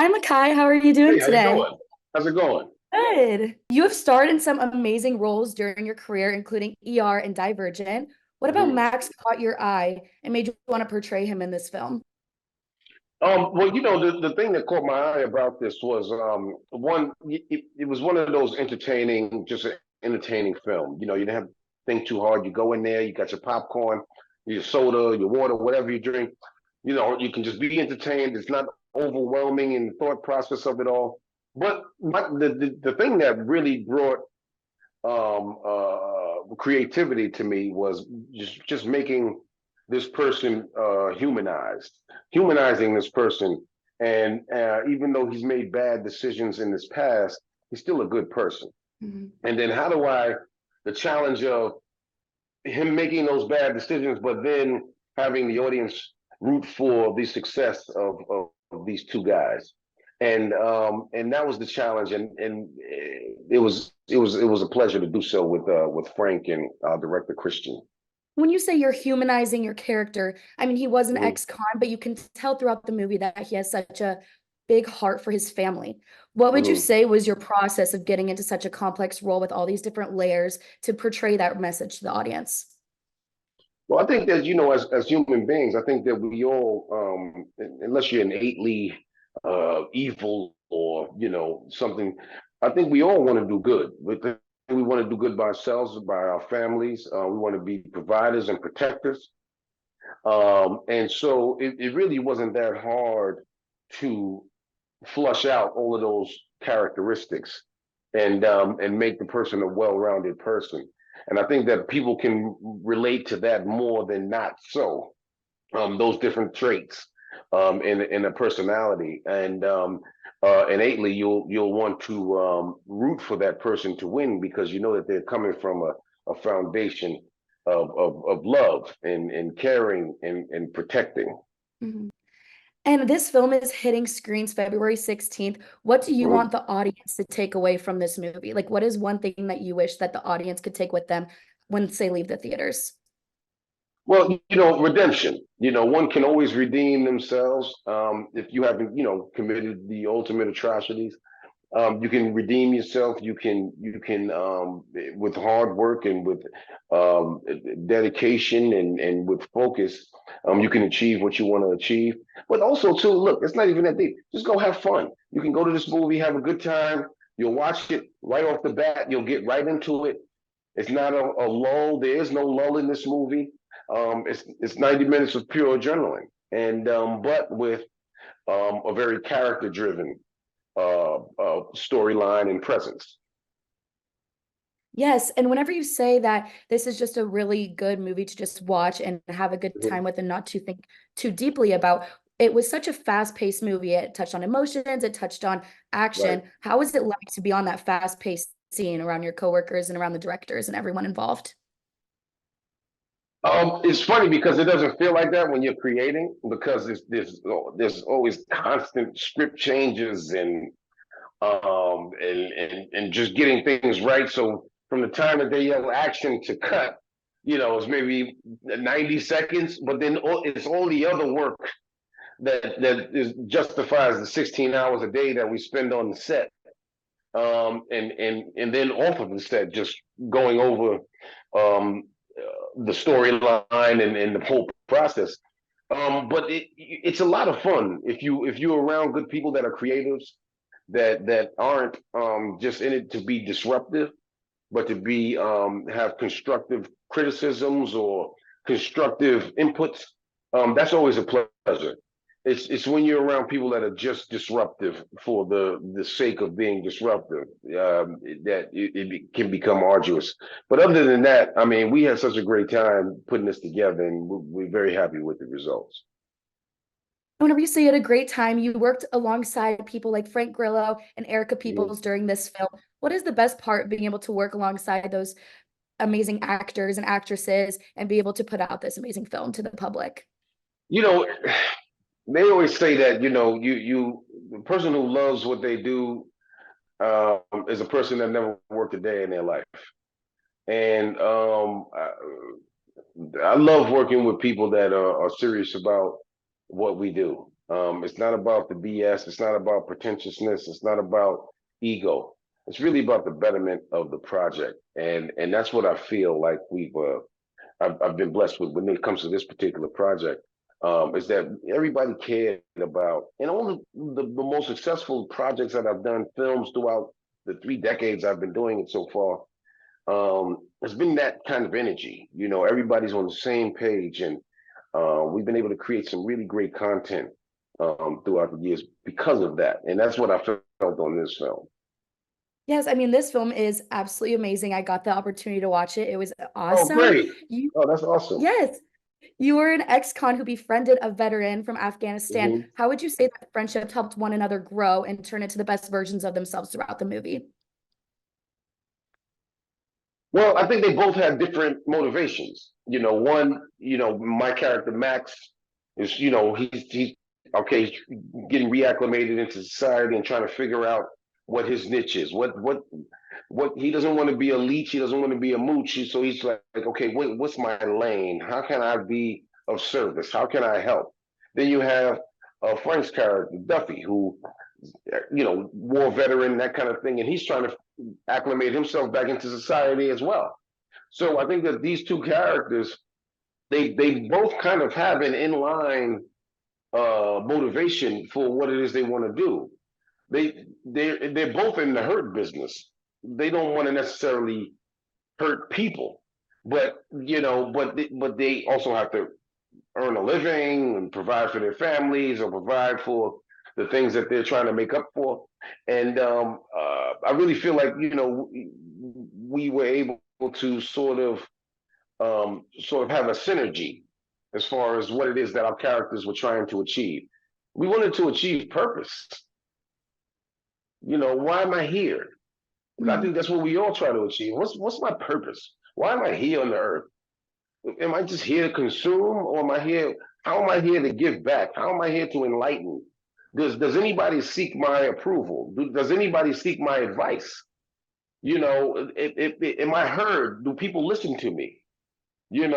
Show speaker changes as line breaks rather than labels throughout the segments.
Hi, Mekhi. How are you doing
Hey, how you
today?
doing? How's it going?
Good. You have starred in some amazing roles during your career, including ER and Divergent. What about
Mhm.
Max caught your eye and made you want to portray him in this film?
Well, the thing that caught my eye about this was it was one of those entertaining, just an entertaining film. You didn't have to think too hard. You go in there, you got your popcorn, your soda, your water, whatever you drink. You can just be entertained. It's not overwhelming in the thought process of it all. But the thing that really brought creativity to me was just making this person humanizing this person. And even though he's made bad decisions in his past, he's still a good person.
Mhm.
And then the challenge of him making those bad decisions, but then having the audience root for the success of these two guys. And that was the challenge, and it was a pleasure to do so with Frank and director Christian.
When you say you're humanizing your character, I mean, he was an
Mhm,
ex-con, but you can tell throughout the movie that he has such a big heart for his family. What would you
mhm.
say was your process of getting into such a complex role with all these different layers to portray that message to the audience?
Well, I think that as human beings, I think that we all, unless you're innately evil or something, I think we all want to do good. We want to do good by ourselves, by our families. We want to be providers and protectors. And so it really wasn't that hard to flush out all of those characteristics and make the person a well-rounded person. And I think that people can relate to that more than not so. Those different traits in a personality, and innately you'll want to root for that person to win because you know that they're coming from a foundation of love and caring and protecting.
Mhm. And this film is hitting screens February 16th. What do you
Mhm.
want the audience to take away from this movie? Like, what is one thing that you wish that the audience could take with them once they leave the theaters?
Well, redemption. One can always redeem themselves if you haven't, committed the ultimate atrocities. You can redeem yourself. You can with hard work and with um, dedication and with focus, you can achieve what you want to achieve. But also, too, look, it's not even that deep. Just go have fun. You can go to this movie, have a good time. You'll watch it right off the bat. You'll get right into it. It's not a lull. There is no lull in this movie. It's 90 minutes of pure adrenaline, and but with a very character driven storyline and presence.
Yes, and whenever you say that this is just a really good movie to just watch and have a good
Mhm.
time with and not to think too deeply about, it was such a fast-paced movie. It touched on emotions, it touched on
Right.
action. How was it like to be on that fast-paced scene around your coworkers and around the directors and everyone involved?
It's funny because it doesn't feel like that when you're creating because there's always constant script changes and just getting things right. So from the time that they yell action to cut, it's maybe 90 seconds, but then it's all the other work that justifies the 16 hours a day that we spend on the set. And then off of the set, just going over the storyline and the whole process. But it's a lot of fun if you're around good people that are creatives that aren't just in it to be disruptive, but to be have constructive criticisms or constructive inputs. That's always a pleasure. It's when you're around people that are just disruptive for the sake of being disruptive that it can become arduous. But other than that, I mean, we had such a great time putting this together, and we're very happy with the results.
Whenever you say you had a great time, you worked alongside people like Frank Grillo and Erica
Mhm.
Peoples during this film. What is the best part being able to work alongside those amazing actors and actresses and be able to put out this amazing film to the public?
You know, they always say that the person who loves what they do is a person that never worked a day in their life. And I love working with people that are serious about what we do. It's not about the BS. It's not about pretentiousness. It's not about ego. It's really about the betterment of the project, and that's what I feel like I've been blessed with when it comes to this particular project. Is that everybody cared about, and all the most successful projects that I've done, films throughout the 3 decades I've been doing it so far, has been that kind of energy. You know, everybody's on the same page, and we've been able to create some really great content throughout the years because of that. And that's what I felt on this film.
Yes, I mean, this film is absolutely amazing. I got the opportunity to watch it. It was
Oh,
awesome.
great.
You,
Oh, that's awesome.
yes, you were an ex-con who befriended a veteran from Afghanistan.
Hmm.
How would you say that friendship helped one another grow and turn into the best versions of themselves throughout the movie?
Well, I think they both had different motivations. You know, one, my character Max is, he's okay, he's getting reacclimated into society and trying to figure out what his niche is. What he doesn't want to be a leech, he doesn't want to be a mooch. So he's like, okay, what's my lane? How can I be of service? How can I help? Then you have Frank's character Duffy, who war veteran, that kind of thing, and he's trying to acclimate himself back into society as well. So I think that these two characters, they both kind of have an inline motivation for what it is they want to do. They're both in the hurt business. They don't want to necessarily hurt people, but they also have to earn a living and provide for their families or provide for the things that they're trying to make up for. And I really feel like we were able to sort of have a synergy as far as what it is that our characters were trying to achieve. We wanted to achieve purpose. Why am I here? I
Mm.
think that's what we all try to achieve. What's my purpose? Why am I here on the earth? Am I just here to consume, or am I here? How am I here to give back? How am I here to enlighten? Does anybody seek my approval? Does anybody seek my advice? Am I heard? Do people listen to me? And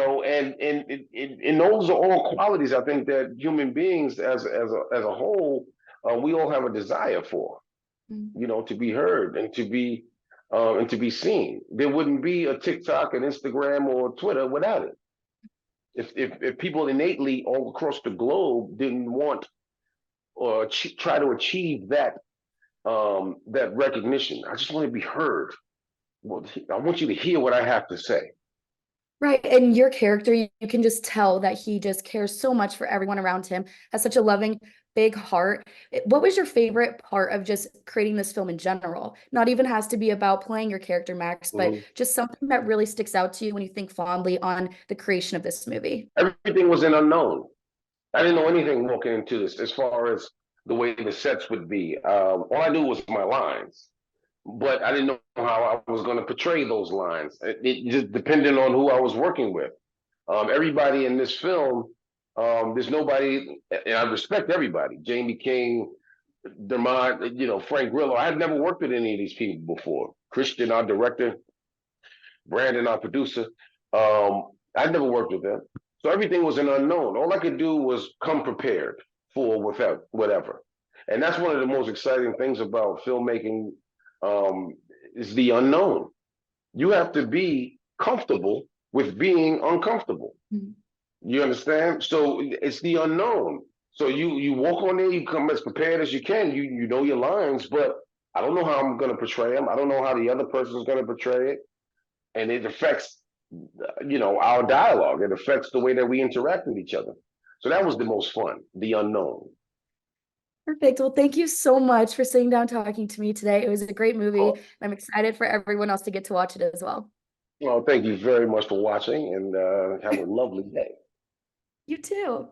those are all qualities I think that human beings, as a whole, we all have a desire for.
Mm.
To be heard and to be seen. There wouldn't be a TikTok, an Instagram, or Twitter without it. If people innately all across the globe didn't want or try to achieve that recognition, I just want to be heard. Well, I want you to hear what I have to say.
Right. And your character, you can just tell that he just cares so much for everyone around him, has such a loving, big heart. What was your favorite part of just creating this film in general? Not even has to be about playing your character, Max, but
Mhm.
just something that really sticks out to you when you think fondly on the creation of this movie.
Everything was an unknown. I didn't know anything walking into this as far as the way the sets would be. All I knew was my lines, but I didn't know how I was going to portray those lines. It just depended on who I was working with. Everybody in this film, there's nobody, and I respect everybody. Jamie King, Dermot, Frank Grillo. I had never worked with any of these people before. Christian, our director, Brandon, our producer. I'd never worked with them. So everything was an unknown. All I could do was come prepared for whatever. And that's one of the most exciting things about filmmaking, is the unknown. You have to be comfortable with being uncomfortable.
Mhm.
You understand? So it's the unknown. So you walk on there, you come as prepared as you can. You know your lines, but I don't know how I'm going to portray them. I don't know how the other person is going to portray it, and it affects our dialogue. It affects the way that we interact with each other. So that was the most fun, the unknown.
Perfect. Well, thank you so much for sitting down talking to me today. It was a great movie.
Oh,
I'm excited for everyone else to get to watch it as well.
well, thank you very much for watching, and have a lovely day.
You too.